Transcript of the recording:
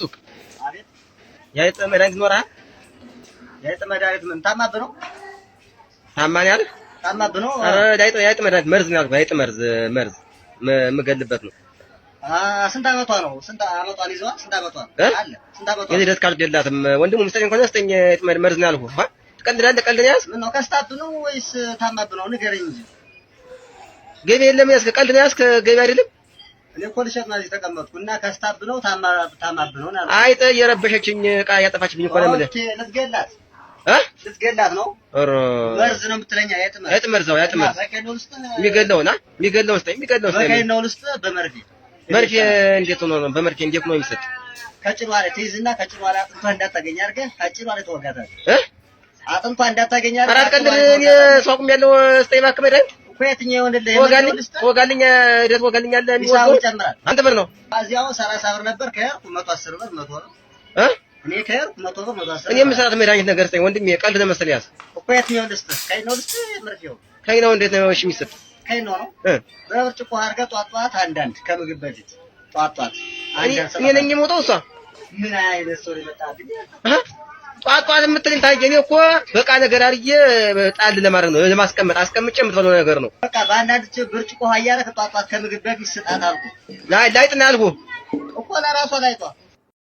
ሱቅ የአይጥ መድኃኒት ኖረሃል? የአይጥ መድኃኒት ምን ታማብህ ነው? ታማኝ አይደል? ታማብህ ነው? ኧረ የአይጥ መድኃኒት መርዝ ነው ያልኩህ። የአይጥ መርዝ የምገልበት ነው። ስንት ዓመቷ ነው? ስንት ዓመቷን ይዘዋል? ስንት ዓመቷ አለ? ስንት ዓመቷ? የዚህ ደስ ካርድ የላትም። ወንድሙ ምስተኝ እንኳን ስጠኝ። የአይጥ መርዝ ነው ያልኩህ። ትቀልዳለህ? ቀልድ ነው ያዝ። ምን ነው ከስታብህ ነው ወይስ ታማብህ ነው? ንገረኝ እንጂ። ገቢ የለም ያዝከ ቀልድ ነው ያዝከ ገቢ አይደለም። እኔ እኮ ልሸጥ ነው እዚህ ተቀመጥኩ እና ከስታብህ ነው ታማብህ ነው ያልኩህ። አይጥ የረበሸችኝ ዕቃ ያጠፋችብኝ እኮ ነው የምልህ። ኦኬ ልትገላት ልትገላት ነው? ኧረ መርዝ ነው የምትለኝ? የአይጥ መርዝ የሚገለውን ስጠኝ። በከይነው ልስጥ በመርፌ መርፌ እንዴት ሆኖ ነው? በመርፌ እንዴት ነው የሚሰጥ? ከጭኗ ላይ ትይዝና ከጭኗ ላይ አጥንቷ እንዳታገኝ አድርገህ ከጭኗ ላይ ትወጋታለህ። አጥንቷ እንዳታገኝ አድርገህ አራት ቀን እኔ ሰው አቁሜያለሁ። ስጠኝ እባክህ መድኃኒት እኮ የትኛው ይሆንልህ? ወጋልኝ ሂደት ወጋልኛለህ። ሂሳቡ ይጨምራል። አንተ ብር ነው እዚያው 30 ብር ነበር ከሄድኩ 110 ብር 100 ነው። እኔ ከሄድኩ 100 ብር 110 እኔ የምሰራት መድኃኒት ነገር ስጠኝ ወንድሜ። ቀልድ ነው መሰለህ ያዝ እኮ የትኛው ልስጥህ? ከይነው ልስጥህ መርፌው? ከይነው እንዴት ነው እሺ የሚሰጥ? ከይነው ነው በብርጭቆ አድርገህ ጧት አንዳንድ ከምግብ በፊት ጧት እኔ ነኝ የምወጣው እሷ ምን አይነት ሰው ይመጣብኝ? ጧት የምትለኝ ታዲያ እኔ እኮ በቃ ነገር አድርጌ ጣል ለማድረግ ነው ለማስቀመጥ አስቀምጬ የምትበለው ነገር ነው። በቃ በአንዳንድ ብርጭቆ ውሃ እያደረግህ ጧት ከምግብ በፊት ስጣት አልኩህ። ላይጥ ነው ያልኩህ እኮ ለራሷ ላይጧ